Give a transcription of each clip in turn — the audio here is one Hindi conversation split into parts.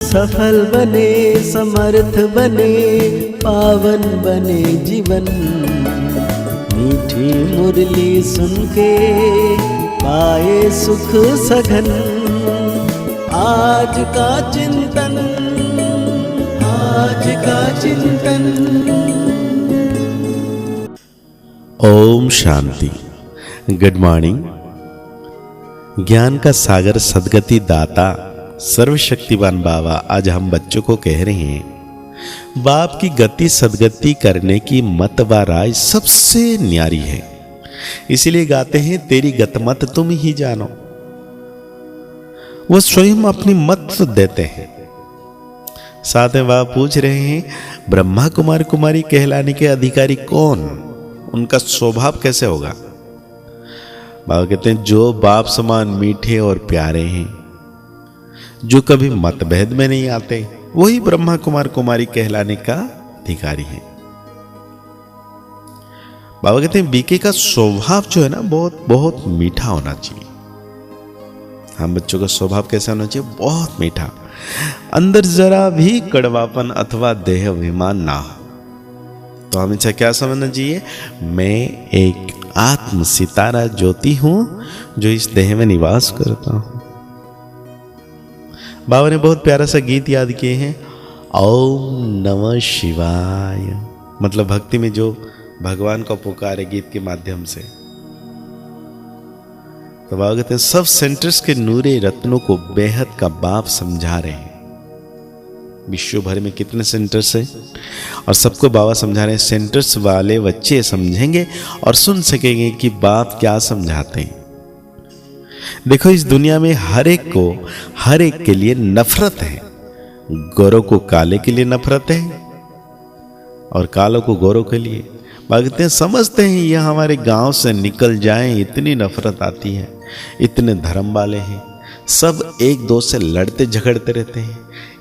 सफल बने, समर्थ बने, पावन बने जीवन। मीठी मुरली सुन के पाए सुख सघन। आज का चिंतन, आज का चिंतन। ओम शांति। Good morning. ज्ञान का सागर सद्गति दाता सर्वशक्तिवान बाबा आज हम बच्चों को कह रहे हैं, बाप की गति सद्गति करने की मत व राय सबसे न्यारी है। इसीलिए गाते हैं, तेरी गतमत तुम ही जानो। वो स्वयं अपनी मत देते हैं। साथ में बाबा पूछ रहे हैं, ब्रह्मा कुमार कुमारी कहलाने के अधिकारी कौन, उनका स्वभाव कैसे होगा। बाबा कहते हैं, जो बाप समान मीठे और प्यारे हैं, जो कभी मतभेद में नहीं आते, वही ब्रह्मा कुमार कुमारी कहलाने का अधिकारी है। बाबा कहते हैं, बीके का स्वभाव जो है ना, बहुत बहुत मीठा होना चाहिए। हम बच्चों का स्वभाव कैसा होना चाहिए, बहुत मीठा, अंदर जरा भी कड़वापन अथवा देह अभिमान ना हो। तो हमेशा क्या समझना चाहिए, मैं एक आत्म सितारा ज्योति हूं जो इस देह में निवास करता हूं। बाबा ने बहुत प्यारा सा गीत याद किए हैं, ओम नमः शिवाय। मतलब भक्ति में जो भगवान का पुकार है गीत के माध्यम से। तो बाबा कहते हैं, सब सेंटर्स के नूरे रत्नों को बेहद का बाप समझा रहे हैं। विश्व भर में कितने सेंटर्स हैं और सबको बाबा समझा रहे हैं। सेंटर्स वाले बच्चे समझेंगे और सुन सकेंगे कि बाप क्या समझाते हैं। देखो, इस दुनिया में हर एक को हर एक के लिए नफरत है। गोरों को काले के लिए नफरत है और कालों को गोरों के लिए। भागते हैं, समझते हैं ये हमारे गांव से निकल जाएं, इतनी नफरत आती है। इतने धर्म वाले हैं, सब एक दो से लड़ते झगड़ते रहते हैं।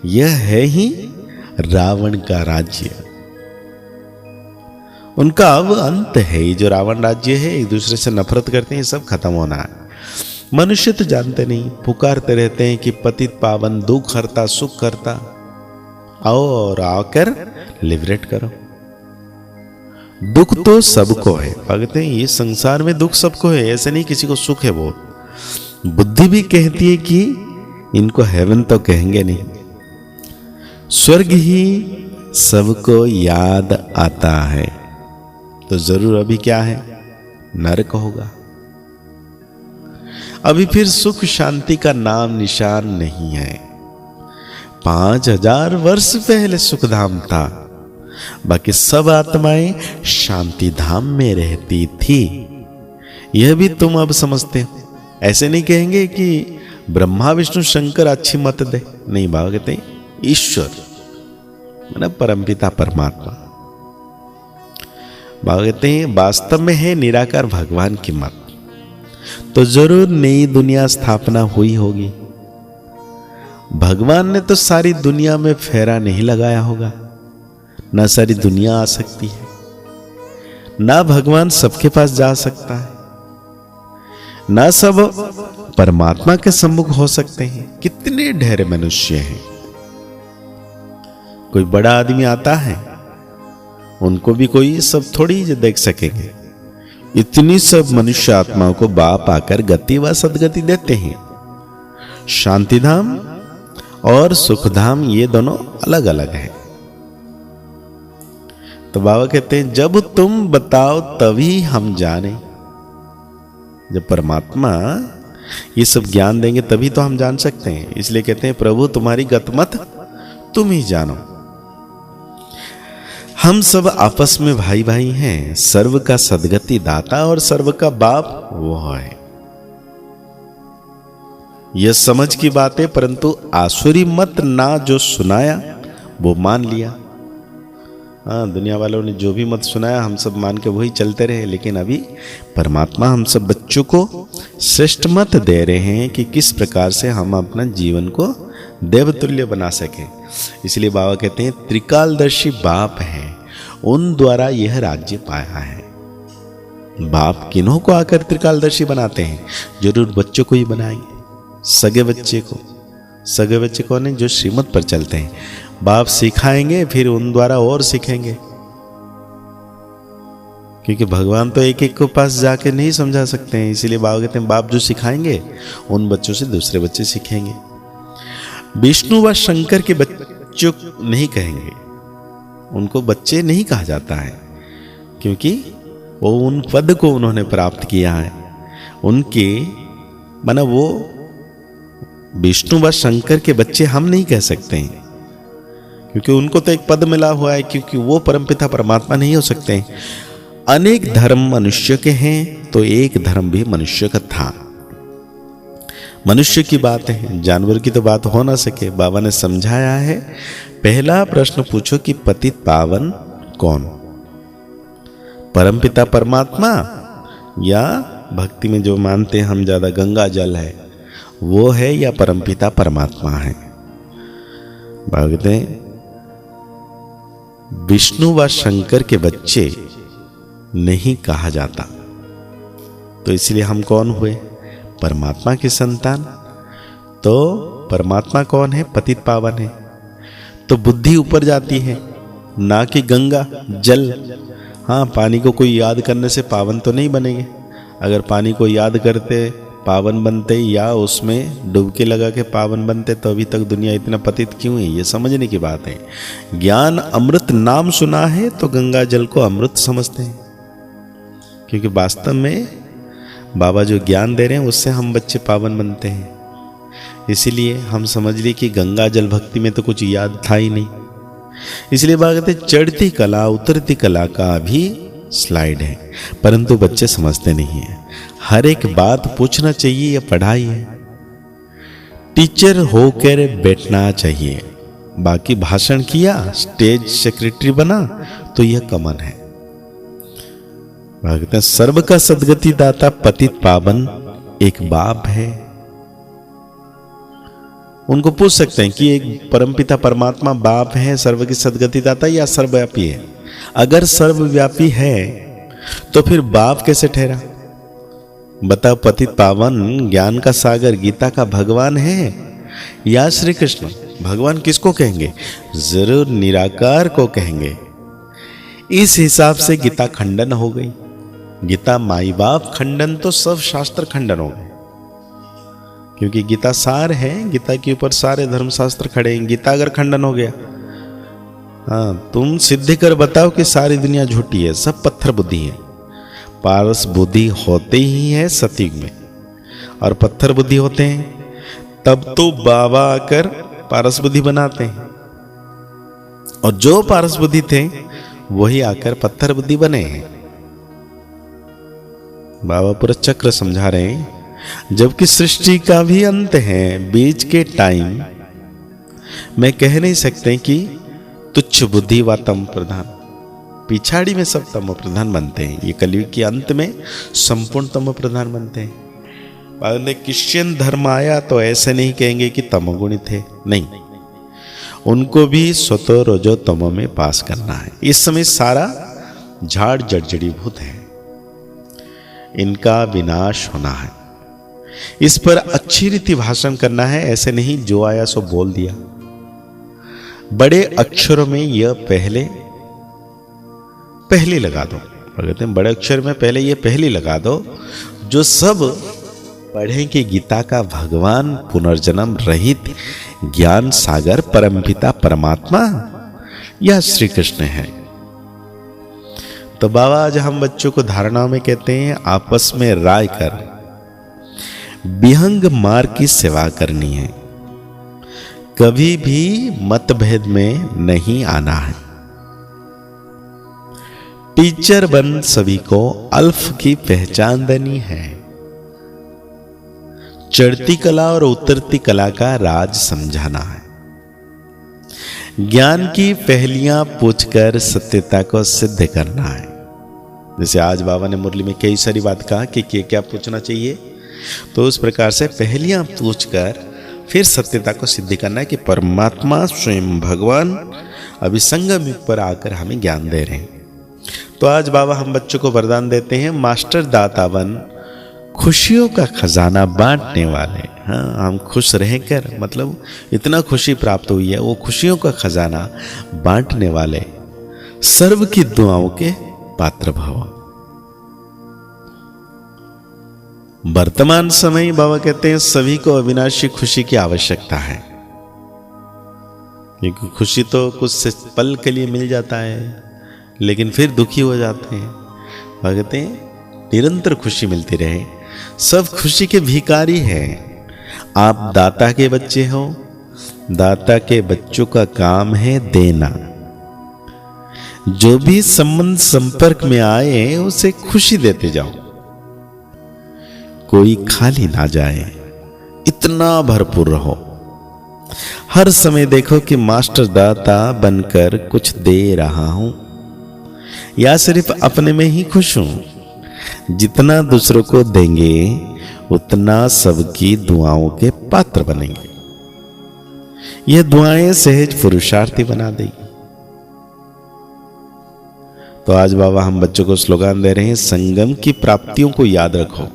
यह है ही रावण का राज्य। उनका अब अंत है। ये जो रावण राज्य है, एक दूसरे से नफरत करते हैं, सब खत्म होना है। मनुष्य तो जानते नहीं, पुकारते रहते हैं कि पतित पावन दुख हरता सुख करता, आओ और आकर लिबरेट करो। दुख तो सबको है। कहते हैं, ये संसार में दुख सबको है, ऐसे नहीं किसी को सुख है बहुत। बुद्धि भी कहती है कि इनको हेवन तो कहेंगे नहीं, स्वर्ग ही सबको याद आता है। तो जरूर अभी क्या है, नरक होगा। अभी फिर सुख शांति का नाम निशान नहीं है। 5000 वर्ष पहले सुखधाम था, बाकी सब आत्माएं शांति धाम में रहती थी। यह भी तुम अब समझते हो। ऐसे नहीं कहेंगे कि ब्रह्मा विष्णु शंकर अच्छी मत दे, नहीं। बाबा कहते हैं, ईश्वर मतलब परमपिता परमात्मा। बाबा कहते हैं, वास्तव में है निराकार भगवान की मत। तो जरूर नई दुनिया स्थापना हुई होगी। भगवान ने तो सारी दुनिया में फेरा नहीं लगाया होगा, ना सारी दुनिया आ सकती है, ना भगवान सबके पास जा सकता है, ना सब परमात्मा के सम्मुख हो सकते हैं। कितने ढेर मनुष्य हैं। कोई बड़ा आदमी आता है, उनको भी कोई सब थोड़ी देख सकेंगे। इतनी सब मनुष्य आत्माओं को बाप आकर गति व सदगति देते हैं। शांतिधाम और सुखधाम ये दोनों अलग अलग हैं। तो बाबा कहते हैं, जब तुम बताओ तभी हम जाने। जब परमात्मा ये सब ज्ञान देंगे तभी तो हम जान सकते हैं। इसलिए कहते हैं, प्रभु तुम्हारी गतमत तुम ही जानो। हम सब आपस में भाई भाई हैं। सर्व का सदगति दाता और सर्व का बाप वो है। यह समझ की बात है, परंतु आसुरी मत ना जो सुनाया वो मान लिया। हाँ, दुनिया वालों ने जो भी मत सुनाया हम सब मान के वही चलते रहे। लेकिन अभी परमात्मा हम सब बच्चों को श्रेष्ठ मत दे रहे हैं कि किस प्रकार से हम अपना जीवन को देवतुल्य बना सकें। इसलिए बाबा कहते हैं, त्रिकालदर्शी बाप हैं, उन द्वारा यह राज्य पाया है। बाप किन्हों को आकर त्रिकालदर्शी बनाते हैं? जरूर बच्चों को ही बनाएंगे, सगे बच्चे को, सगे बच्चे कौन है? जो श्रीमत पर चलते हैं। बाप सिखाएंगे फिर उन द्वारा और सीखेंगे, क्योंकि भगवान तो एक एक को पास जाके नहीं समझा सकते हैं। इसीलिए बाबा कहते हैं बाप जो सिखाएंगे उन बच्चों से दूसरे बच्चे सीखेंगे। विष्णु व शंकर के बच्चों नहीं कहेंगे, उनको बच्चे नहीं कहा जाता है, क्योंकि वो उन पद को उन्होंने प्राप्त किया है। उनके माना वो विष्णु व शंकर के बच्चे हम नहीं कह सकते हैं, क्योंकि उनको तो एक पद मिला हुआ है, क्योंकि वो परमपिता परमात्मा नहीं हो सकते हैं। अनेक धर्म मनुष्य के हैं तो एक धर्म भी मनुष्य का था। मनुष्य की बात है, जानवर की तो बात हो ना सके। बाबा ने समझाया है, पहला प्रश्न पूछो कि पतित पावन कौन? परमपिता परमात्मा या भक्ति में जो मानते हैं हम ज्यादा गंगा जल है वो है, या परमपिता परमात्मा है? बाबा कहते हैं विष्णु व शंकर के बच्चे नहीं कहा जाता, तो इसलिए हम कौन हुए? परमात्मा की संतान। तो परमात्मा कौन है? पतित पावन है। तो बुद्धि ऊपर जाती है, ना कि गंगा जल। हाँ, पानी को कोई याद करने से पावन तो नहीं बनेंगे। अगर पानी को याद करते पावन बनते या उसमें डुबकी लगा के पावन बनते तो अभी तक दुनिया इतना पतित क्यों है? ये समझने की बात है। ज्ञान अमृत नाम सुना है तो गंगा जल को अमृत समझते हैं, क्योंकि वास्तव में बाबा जो ज्ञान दे रहे हैं उससे हम बच्चे पावन बनते हैं। इसीलिए हम समझ लिए कि गंगा जल भक्ति में तो कुछ याद था ही नहीं। इसलिए बाबा कहते चढ़ती कला उतरती कला का भी स्लाइड है, परंतु बच्चे समझते नहीं है। हर एक बात पूछना चाहिए, यह पढ़ाई है। टीचर होकर बैठना चाहिए, बाकी भाषण किया, स्टेज सेक्रेटरी बना तो यह कमन है। कहते हैं सर्व का सदगति दाता पतित पावन एक बाप है। उनको पूछ सकते हैं कि एक परमपिता परमात्मा बाप है सर्व की सदगति दाता या सर्वव्यापी है? अगर सर्वव्यापी है तो फिर बाप कैसे ठहरा? बताओ, पतित पावन ज्ञान का सागर गीता का भगवान है या श्री कृष्ण? भगवान किसको कहेंगे? जरूर निराकार को कहेंगे। इस हिसाब से गीता खंडन हो गई। गीता माई बाप खंडन तो सब शास्त्र खंडन हो गए, क्योंकि गीता सार है, गीता के ऊपर सारे धर्मशास्त्र खड़े हैं। गीता अगर खंडन हो गया, हाँ, तुम सिद्ध कर बताओ कि सारी दुनिया झूठी है, सब पत्थर बुद्धि है। पारस बुद्धि होते ही है सतयुग में, और पत्थर बुद्धि होते हैं तब तो बाबा आकर पारस बुद्धि बनाते हैं, और जो पारस बुद्धि थे वही आकर पत्थर बुद्धि बने हैं। बाबा पूरा चक्र समझा रहे हैं। जबकि सृष्टि का भी अंत है, बीच के टाइम में कह नहीं सकते कि तुच्छ बुद्धि व तम प्रधान, पिछाड़ी में सब तम प्रधान बनते हैं। ये कलयुग के अंत में संपूर्ण तम प्रधान बनते हैं। बाद में क्रिश्चियन धर्म आया तो ऐसे नहीं कहेंगे कि तमोगुणी थे, नहीं, उनको भी स्वतो रजो तमो में पास करना है। इस समय सारा झाड़ जड़जड़ीभूत है, इनका विनाश होना है। इस पर अच्छी रीति भाषण करना है, ऐसे नहीं जो आया सो बोल दिया। बड़े अक्षरों में यह पहले लगा दो। कहते हैं बड़े अक्षर में पहले ये पहली लगा दो, जो सब पढ़ें कि गीता का भगवान पुनर्जन्म रहित ज्ञान सागर परमपिता परमात्मा या श्री कृष्ण है। तो बाबा आज हम बच्चों को धारणा में कहते हैं आपस में राय कर विहंग मार्ग की सेवा करनी है, कभी भी मतभेद में नहीं आना है। टीचर बन सभी को अल्फ की पहचान देनी है। चढ़ती कला और उतरती कला का राज समझाना है। ज्ञान की पहेलियां पूछकर सत्यता को सिद्ध करना है। जैसे आज बाबा ने मुरली में कई सारी बात कहा कि क्या पूछना चाहिए, तो उस प्रकार से पहेलियां पूछकर फिर सत्यता को सिद्ध करना है कि परमात्मा स्वयं भगवान अभी संगम युग पर आकर हमें ज्ञान दे रहे हैं। तो आज बाबा हम बच्चों को वरदान देते हैं, मास्टर दाता बन खुशियों का खजाना बांटने वाले। हाँ, हम खुश रहकर मतलब इतना खुशी प्राप्त हुई है, वो खुशियों का खजाना बांटने वाले, सर्व की दुआओं के पात्र भव। वर्तमान समय बाबा कहते हैं सभी को अविनाशी खुशी की आवश्यकता है, क्योंकि खुशी तो कुछ से पल के लिए मिल जाता है, लेकिन फिर दुखी हो जाते हैं। बाबा कहते हैं निरंतर खुशी मिलती रहे। सब खुशी के भिखारी हैं। आप दाता के बच्चे हो, दाता के बच्चों का काम है देना। जो भी संबंध संपर्क में आए उसे खुशी देते जाओ, कोई खाली ना जाए, इतना भरपूर रहो। हर समय देखो कि मास्टर दाता बनकर कुछ दे रहा हूं या सिर्फ अपने में ही खुश हूं। जितना दूसरों को देंगे उतना सबकी दुआओं के पात्र बनेंगे। यह दुआएं सहज पुरुषार्थी बना देगी। तो आज बाबा हम बच्चों को स्लोगन दे रहे हैं, संगम की प्राप्तियों को याद रखो।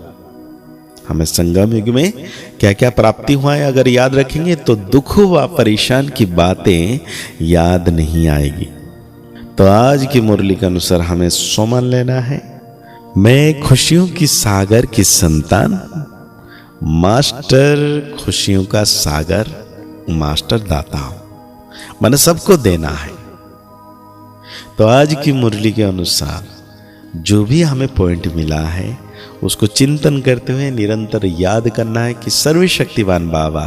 हमें संगम युग में क्या क्या प्राप्ति हुआ है अगर याद रखेंगे तो दुख व परेशान की बातें याद नहीं आएगी। तो आज की मुरली के अनुसार हमें सोमन लेना है, मैं खुशियों की सागर की संतान, मास्टर खुशियों का सागर, मास्टर दाता हूं, मैंने सबको देना है। तो आज की मुरली के अनुसार जो भी हमें पॉइंट मिला है उसको चिंतन करते हुए निरंतर याद करना है कि सर्वशक्तिवान बाबा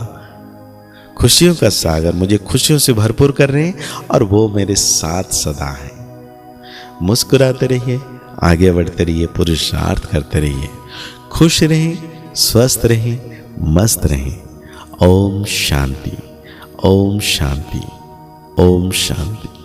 खुशियों का सागर मुझे खुशियों से भरपूर कर रहे हैं और वो मेरे साथ सदा है। मुस्कुराते रहिए, आगे बढ़ते रहिए, पुरुषार्थ करते रहिए, खुश रहें, स्वस्थ रहें, मस्त रहें। ओम शांति, ओम शांति, ओम शांति।